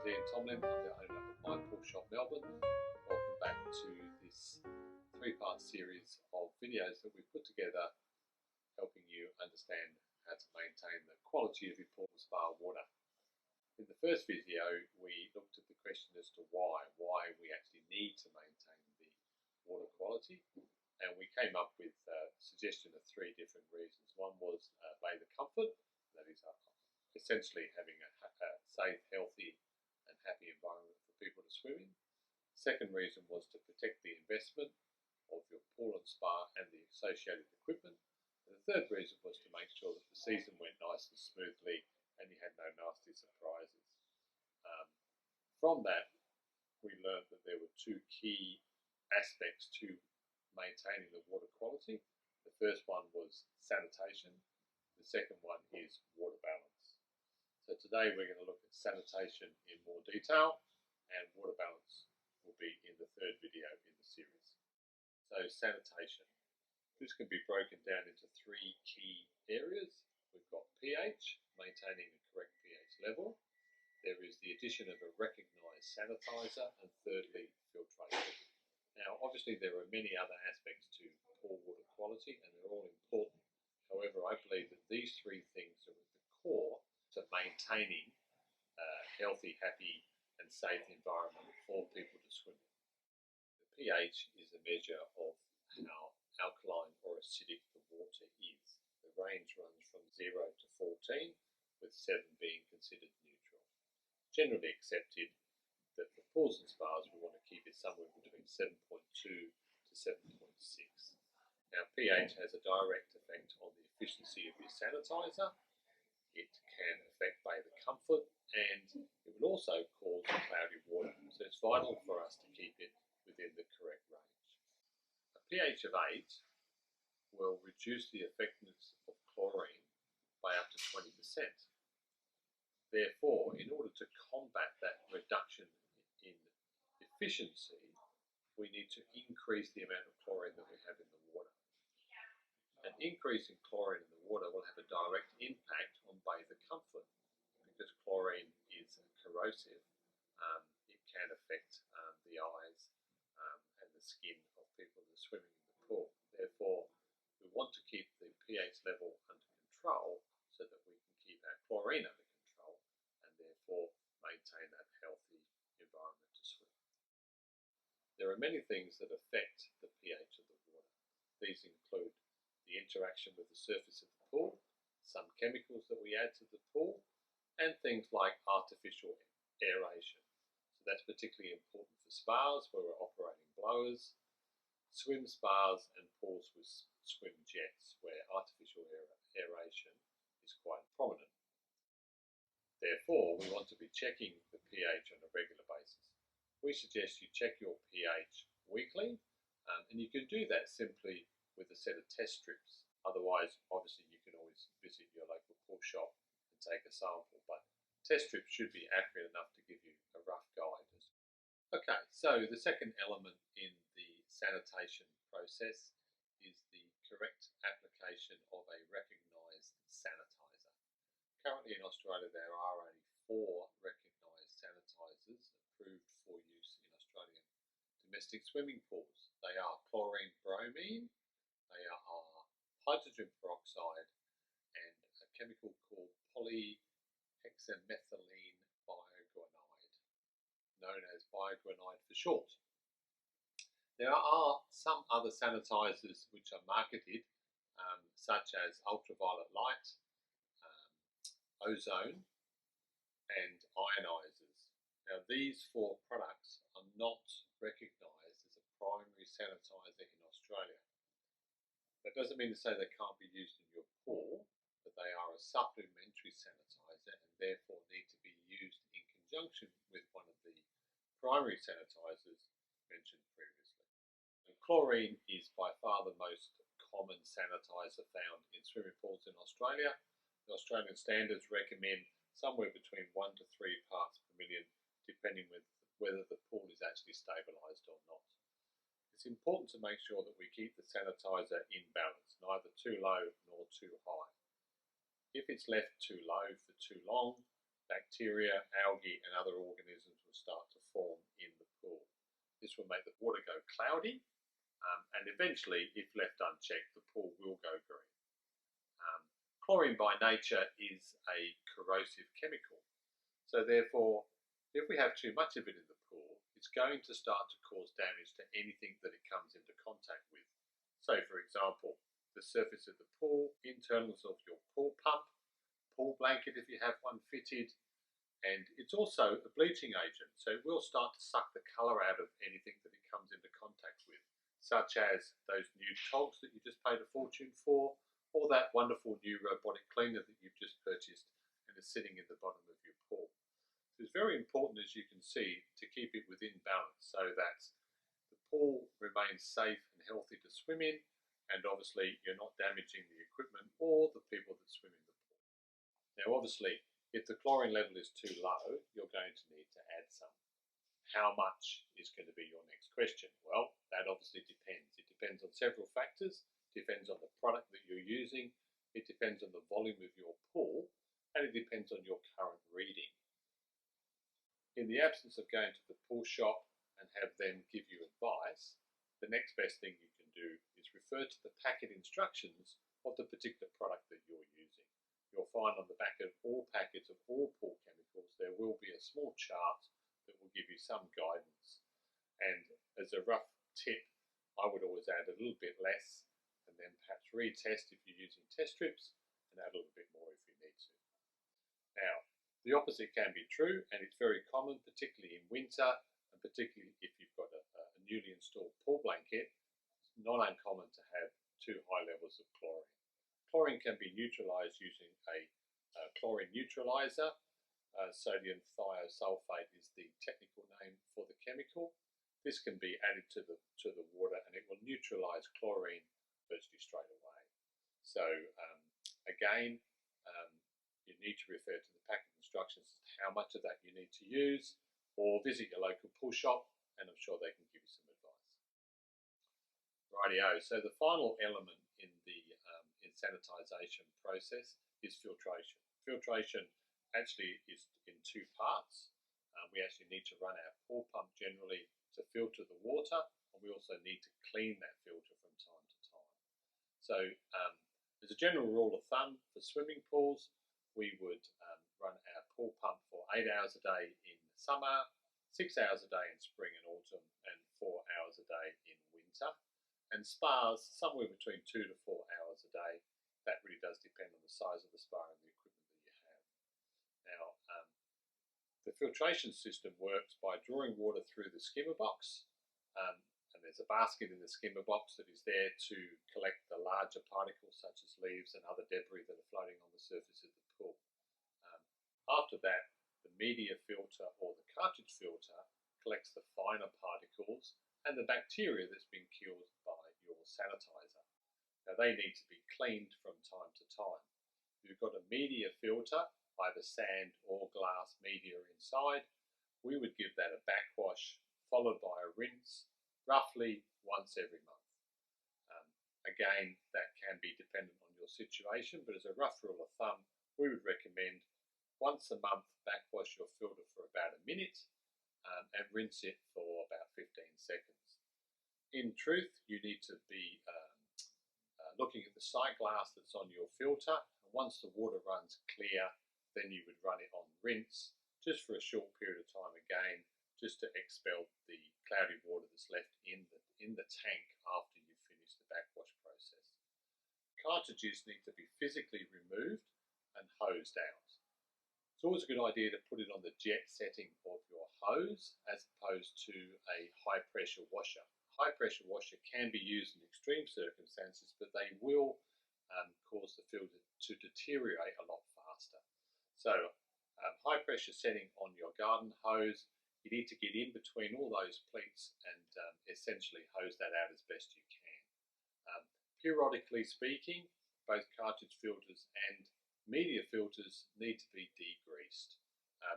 name's Ian Tomlin. I'm the owner of My Pool Shop Melbourne. Welcome back to this three-part series of videos that we've put together helping you understand how to maintain the quality of your pool spa water. In the first video we looked at the question as to why we actually need to maintain the water quality, and we came up with a suggestion of three different reasons. One was bather comfort, that is essentially having a safe, healthy and happy environment for people to swim in. Second reason was to protect the investment of your pool and spa and the associated equipment. And the third reason was to make sure that the season went nice and smoothly and you had no nasty surprises. From that, we learned that there were two key aspects to maintaining the water quality. The first one was sanitation. The second one is water balance. So today we're going to look at sanitation in more detail, and water balance will be in the third video in the series. So sanitation. This can be broken down into three key areas. We've got pH, maintaining a correct pH level. There is the addition of a recognised sanitizer, and thirdly, filtration. Now, obviously there are many other aspects to pool water quality, and they're all important. However, I believe that these three things are at the core to maintaining a healthy, happy and safe environment for people to swim in. The pH is a measure of how alkaline or acidic the water is. The range runs from 0 to 14, with 7 being considered neutral. Generally accepted that for pools and spas we want to keep it somewhere between 7.2 to 7.6. Now pH has a direct effect on the efficiency of your sanitizer. It can affect bather comfort, and it will also cause cloudy water. So it's vital for us to keep it within the correct range. A pH of 8 will reduce the effectiveness of chlorine by up to 20%. Therefore, in order to combat that reduction in efficiency, we need to increase the amount of chlorine that we have in the water. An increase in chlorine in the water will have a direct impact on bather comfort, because chlorine is corrosive. It can affect the eyes and the skin of people that are swimming in the pool. Therefore, we want to keep the pH level under control so that we can keep our chlorine under control and therefore maintain that healthy environment to swim. There are many things that affect the pH of the water. These include the interaction with the surface of the pool, some chemicals that we add to the pool, and things like artificial aeration. So that's particularly important for spas where we're operating blowers, swim spas and pools with swim jets where artificial aeration is quite prominent. Therefore, we want to be checking the pH on a regular basis. We suggest you check your pH weekly, and you can do that simply with a set of test strips. Otherwise, obviously, you can always visit your local pool shop and take a sample, but test strips should be accurate enough to give you a rough guide. Okay, so the second element in the sanitation process is the correct application of a recognised sanitizer. Currently in Australia there are only 4 recognised sanitizers approved for use in Australian domestic swimming pools. They are chlorine bromine, they are hydrogen peroxide, and a chemical called polyhexamethylene bioguanide, known as bioguanide for short. There are some other sanitizers which are marketed, such as ultraviolet light, ozone, and ionizers. Now these 4 products are not recognised as a primary sanitizer in Australia. That doesn't mean to say they can't be used in your pool, but they are a supplementary sanitizer and therefore need to be used in conjunction with one of the primary sanitizers mentioned previously. And chlorine is by far the most common sanitizer found in swimming pools in Australia. The Australian standards recommend somewhere between 1 to 3 parts per million, depending on whether the pool is actually stabilised or not. It's important to make sure that we keep the sanitizer in balance, neither too low nor too high. If it's left too low for too long, bacteria, algae and other organisms will start to form in the pool. This will make the water go cloudy, and eventually, if left unchecked, the pool will go green. Chlorine by nature is a corrosive chemical, so therefore if we have too much of it in the pool, it's going to start to cause damage to anything that it comes into contact with. So for example, the surface of the pool, internals of your pool pump, pool blanket if you have one fitted, and it's also a bleaching agent, so it will start to suck the colour out of anything that it comes into contact with, such as those new togs that you just paid a fortune for, or that wonderful new robotic cleaner that you've just purchased and is sitting in the bottom of your pool. So it's very important, as you can see, to keep it within balance so that the pool remains safe and healthy to swim in, and obviously you're not damaging the equipment or the people that swim in the pool. Now obviously, if the chlorine level is too low, you're going to need to add some. How much is going to be your next question? Well, that obviously depends. It depends on several factors. It depends on the product that you're using. It depends on the volume of your pool, and it depends on your current reading. In the absence of going to the pool shop and have them give you advice, the next best thing you can do is refer to the packet instructions of the particular product that you're using. You'll find on the back of all packets of all pool chemicals there will be a small chart that will give you some guidance. And as a rough tip, I would always add a little bit less and then perhaps retest if you're using test strips and add a little bit more if you need to. Now, the opposite can be true, and it's very common, particularly in winter, and particularly if you've got a newly installed pool blanket. It's not uncommon to have too high levels of chlorine. Chlorine can be neutralised using a chlorine neutraliser. Sodium thiosulfate is the technical name for the chemical. This can be added to the water, and it will neutralise chlorine virtually straight away. So again, you need to refer to the packet instructions as to how much of that you need to use, or visit your local pool shop and I'm sure they can give you some advice. Rightio, so the final element in the sanitisation process is filtration. Filtration actually is in two parts. We actually need to run our pool pump generally to filter the water, and we also need to clean that filter from time to time. So as a general rule of thumb for swimming pools, we would run our pool pump for 8 hours a day in summer, 6 hours a day in spring and autumn, and 4 hours a day in winter. And spas, somewhere between 2 to 4 hours a day. That really does depend on the size of the spa and the equipment that you have. Now, the filtration system works by drawing water through the skimmer box, and there's a basket in the skimmer box that is there to collect the larger particles such as leaves and other debris that are floating on the surface of the pool. After that, the media filter or the cartridge filter collects the finer particles and the bacteria that's been killed by your sanitizer. Now they need to be cleaned from time to time. If you've got a media filter, either sand or glass media inside, we would give that a backwash followed by a rinse roughly once every month. Again, that can be dependent on your situation, but as a rough rule of thumb, we would recommend once a month backwash your filter for about a minute and rinse it for about 15 seconds. In truth, you need to be looking at the sight glass that's on your filter, and once the water runs clear, then you would run it on rinse just for a short period of time again, just to expel the cloudy water that's left in the tank after you've finished the backwash process. Cartridges need to be physically removed and hosed out. It's always a good idea to put it on the jet setting of your hose as opposed to a high pressure washer. High pressure washer can be used in extreme circumstances, but they will cause the filter to deteriorate a lot faster. So high pressure setting on your garden hose, you need to get in between all those pleats and essentially hose that out as best you can. Periodically speaking, both cartridge filters and media filters need to be degreased.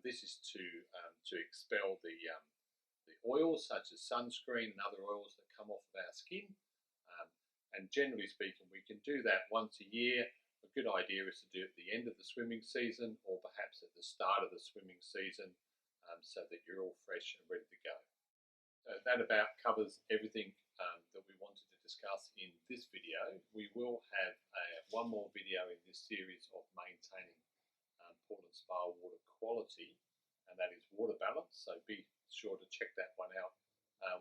This is to expel the oils such as sunscreen and other oils that come off of our skin. And generally speaking, we can do that once a year A good idea is to do it at the end of the swimming season or perhaps at the start of the swimming season, so that you're all fresh and ready to go. That about covers everything that we wanted to discuss in this video. We will have one more video in this series of maintaining pool and spa water quality, and that is water balance, so be sure to check that one out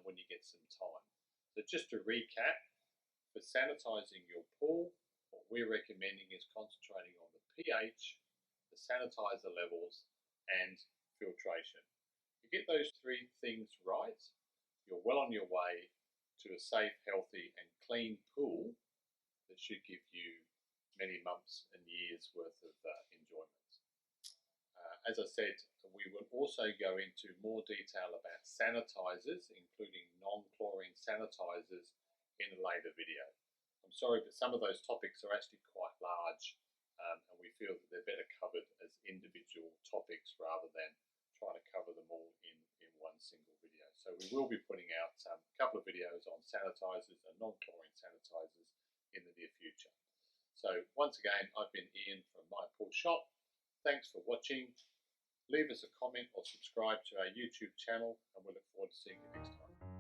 when you get some time. So just to recap, for sanitising your pool, what we're recommending is concentrating on the pH, the sanitizer levels, and filtration. If you get those three things right, you're well on your way to a safe, healthy and clean pool that should give you many months and years worth of enjoyment. As I said, we will also go into more detail about sanitizers, including non-chlorine sanitizers, in a later video. I'm sorry, but some of those topics are actually quite large, and we feel that they're better covered as individual topics rather than trying to cover them all in one single video. So we will be putting out a couple of videos on sanitizers and non-chlorine sanitizers in the near future. So once again, I've been Ian from My Pool Shop. Thanks for watching. Leave us a comment or subscribe to our YouTube channel, and we look forward to seeing you next time.